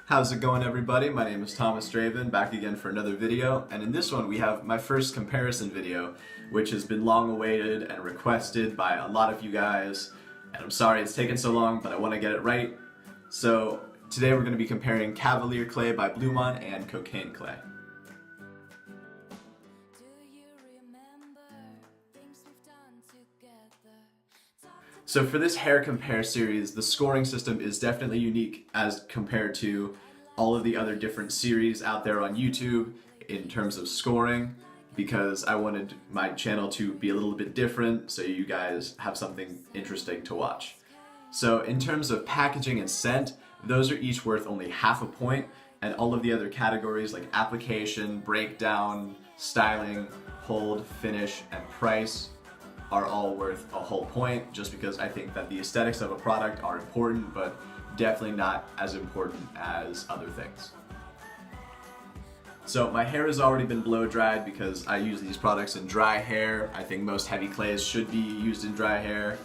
How's it going, everybody? My name is Thomas Draven, back again for another video, and in this one we have my first comparison video, which has been long awaited and requested by a lot of you guys, and I'm sorry it's taken so long, but I want to get it right. So today we're going to be comparing Cavalier Clay by Blumaan and Kocaine Klay. So for this hair compare series, the scoring system is definitely unique as compared to all of the other different series out there on YouTube in terms of scoring, because I wanted my channel to be a little bit different so you guys have something interesting to watch. So in terms of packaging and scent, those are each worth only half a point, and all of the other categories like application, breakdown, styling, hold, finish, and price are all worth a whole point, just because I think that the aesthetics of a product are important, but definitely not as important as other things. So my hair has already been blow dried because I use these products in dry hair. I think most heavy clays should be used in dry hair.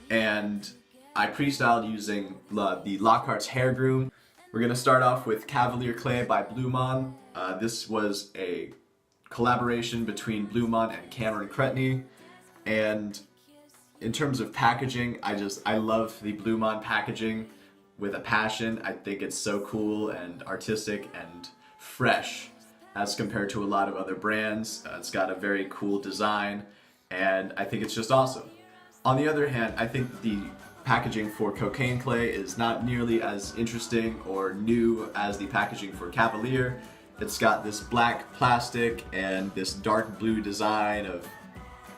And I pre-styled using the Lockhart's Hair Groom. We're going to start off with Cavalier Clay by Blumaan. This was a collaboration between Blumaan and Cameron Cretney. And in terms of packaging, I love the Blumaan packaging with a passion. I think it's so cool and artistic and fresh as compared to a lot of other brands. It's got a very cool design, and I think it's just awesome. On the other hand, I think the packaging for Kocaine Klay is not nearly as interesting or new as the packaging for Cavalier. It's got this black plastic and this dark blue design of,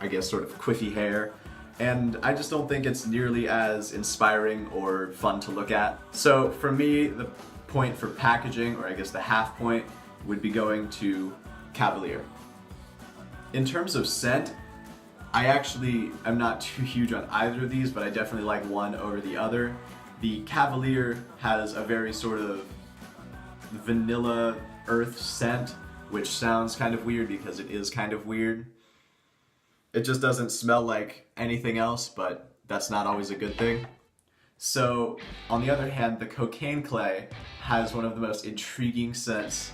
I guess, sort of quiffy hair, and I just don't think it's nearly as inspiring or fun to look at. So for me, the point for packaging, or I guess the half point, would be going to Cavalier. In terms of scent, I actually am not too huge on either of these, but I definitely like one over the other. The Cavalier has a very sort of vanilla earth scent, which sounds kind of weird because it is kind of weird. It just doesn't smell like anything else, but that's not always a good thing. So, on the other hand, the Kocaine Klay has one of the most intriguing scents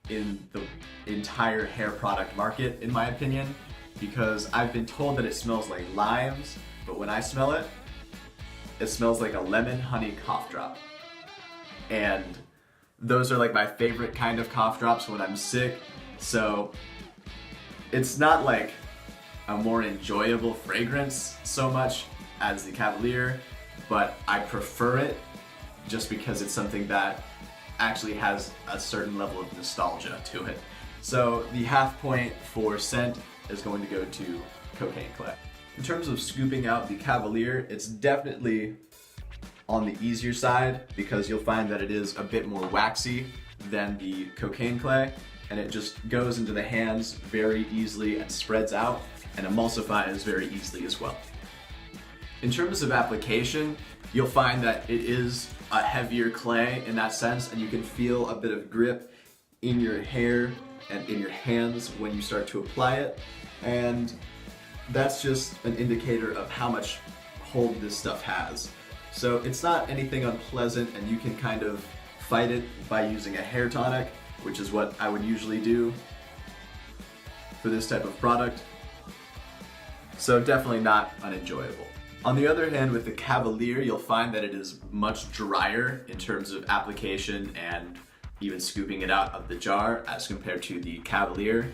in the entire hair product market, in my opinion, because I've been told that it smells like limes, but when I smell it, it smells like a lemon honey cough drop. And those are like my favorite kind of cough drops when I'm sick, so it's not like a more enjoyable fragrance so much as the Cavalier, but I prefer it just because it's something that actually has a certain level of nostalgia to it. So the half point for scent is going to go to Kocaine Klay. In terms of scooping out the Cavalier, it's definitely on the easier side because you'll find that it is a bit more waxy than the Kocaine Klay, and it just goes into the hands very easily and spreads out and emulsifies very easily as well. In terms of application, you'll find that it is a heavier clay in that sense, and you can feel a bit of grip in your hair and in your hands when you start to apply it, and that's just an indicator of how much hold this stuff has. So it's not anything unpleasant, and you can kind of fight it by using a hair tonic, which is what I would usually do for this type of product. So definitely not unenjoyable. On the other hand, with the Cavalier, you'll find that it is much drier in terms of application and even scooping it out of the jar as compared to the Cavalier.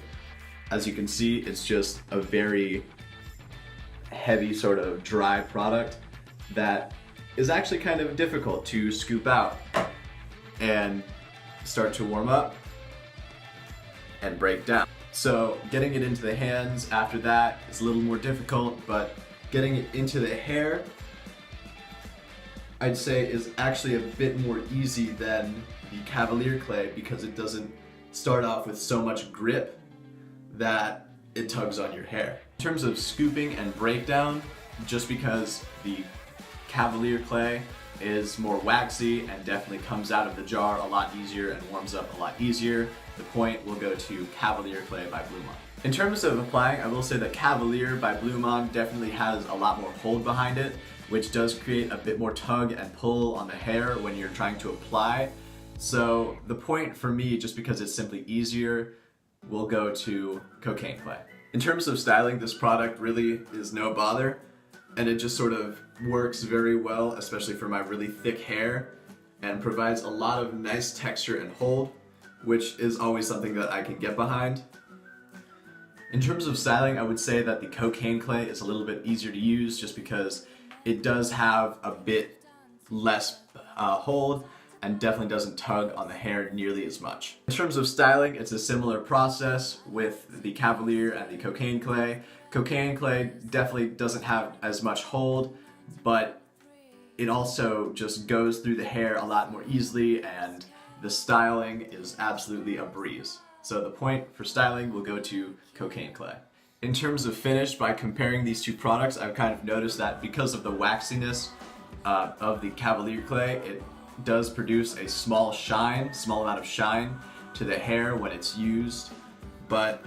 As you can see, it's just a very heavy sort of dry product that is actually kind of difficult to scoop out and start to warm up and break down. So getting it into the hands after that is a little more difficult, but getting it into the hair, I'd say, is actually a bit more easy than the Cavalier Clay because it doesn't start off with so much grip that it tugs on your hair. In terms of scooping and breakdown, just because the Cavalier Clay is more waxy and definitely comes out of the jar a lot easier and warms up a lot easier, the point will go to Cavalier Clay by Blumaan. In terms of applying, I will say that Cavalier by Blumaan definitely has a lot more hold behind it, which does create a bit more tug and pull on the hair when you're trying to apply. So the point for me, just because it's simply easier, will go to Kocaine Klay. In terms of styling, this product really is no bother, and it just sort of works very well, especially for my really thick hair, and provides a lot of nice texture and hold, which is always something that I can get behind. In terms of styling, I would say that the Kocaine Klay is a little bit easier to use just because it does have a bit less hold and definitely doesn't tug on the hair nearly as much. In terms of styling, it's a similar process with the Cavalier and the Kocaine Klay. Kocaine Klay definitely doesn't have as much hold, but it also just goes through the hair a lot more easily, and the styling is absolutely a breeze. So the point for styling will go to Kocaine Klay. In terms of finish, by comparing these two products, I've kind of noticed that because of the waxiness of the Cavalier Klay, it does produce a small amount of shine to the hair when it's used. But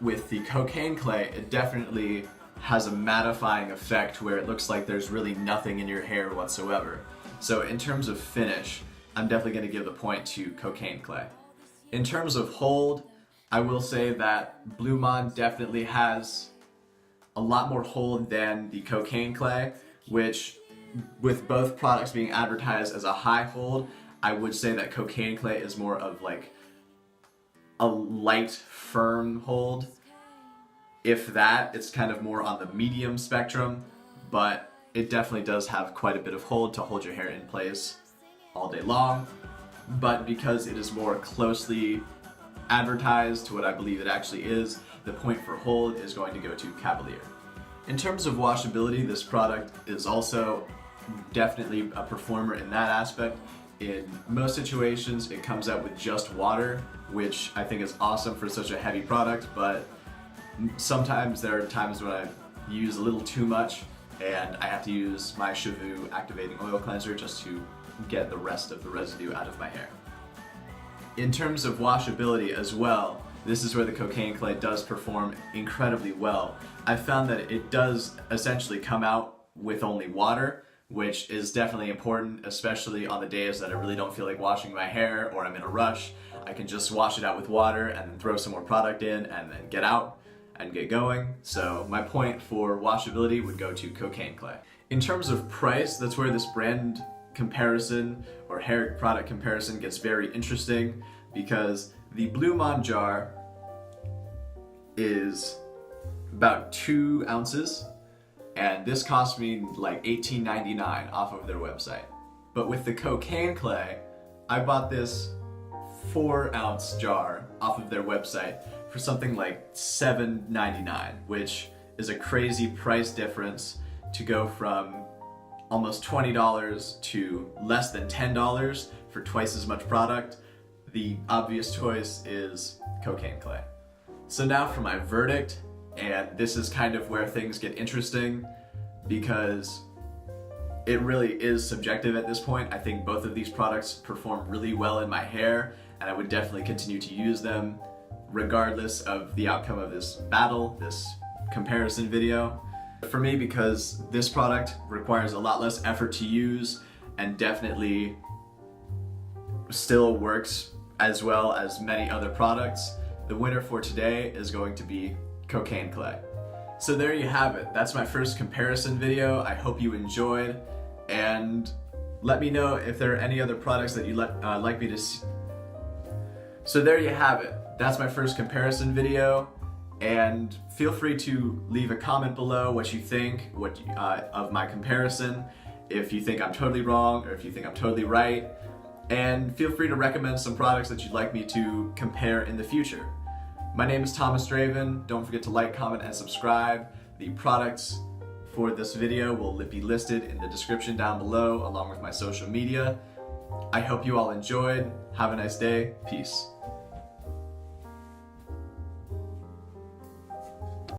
with the Kocaine Klay, it definitely has a mattifying effect where it looks like there's really nothing in your hair whatsoever. So in terms of finish, I'm definitely going to give the point to Kocaine Klay. In terms of hold, I will say that Blumaan definitely has a lot more hold than the Kocaine Klay, which with both products being advertised as a high hold, I would say that Kocaine Klay is more of like a light, firm hold. If that, it's kind of more on the medium spectrum, but it definitely does have quite a bit of hold to hold your hair in place all day long. But because it is more closely advertised to what I believe it actually is, the point for hold is going to go to Cavalier. In terms of washability, this product is also definitely a performer in that aspect. In most situations, it comes out with just water, which I think is awesome for such a heavy product, but sometimes there are times when I use a little too much and I have to use my Shavu activating oil cleanser just to get the rest of the residue out of my hair. In terms of washability as well, this is where the Kocaine Klay does perform incredibly well. I've found that it does essentially come out with only water, which is definitely important, especially on the days that I really don't feel like washing my hair or I'm in a rush. I can just wash it out with water and then throw some more product in and then get out and get going. So my point for washability would go to Kocaine Klay. In terms of price, that's where this brand comparison or hair product comparison gets very interesting, because the Blumaan jar is about 2 ounces, and this cost me like $18.99 off of their website. But with the Kocaine Klay, I bought this 4-ounce jar off of their website for something like $7.99, which is a crazy price difference to go from almost $20 to less than $10 for twice as much product. The obvious choice is Kocaine Klay. So now for my verdict, and this is kind of where things get interesting because it really is subjective at this point. I think both of these products perform really well in my hair, and I would definitely continue to use them regardless of the outcome of this battle, this comparison video. For me, because this product requires a lot less effort to use and definitely still works as well as many other products, the winner for today is going to be Kocaine Klay. So there you have it. That's my first comparison video. I hope you enjoyed, and let me know if there are any other products that you'd like me to see. So there you have it. That's my first comparison video, and feel free to leave a comment below what you think of my comparison, if you think I'm totally wrong or if you think I'm totally right, and feel free to recommend some products that you'd like me to compare in the future. My name is Thomas Draven. Don't forget to like, comment, and subscribe. The products for this video will be listed in the description down below, along with my social media. I hope you all enjoyed. Have a nice day. Peace.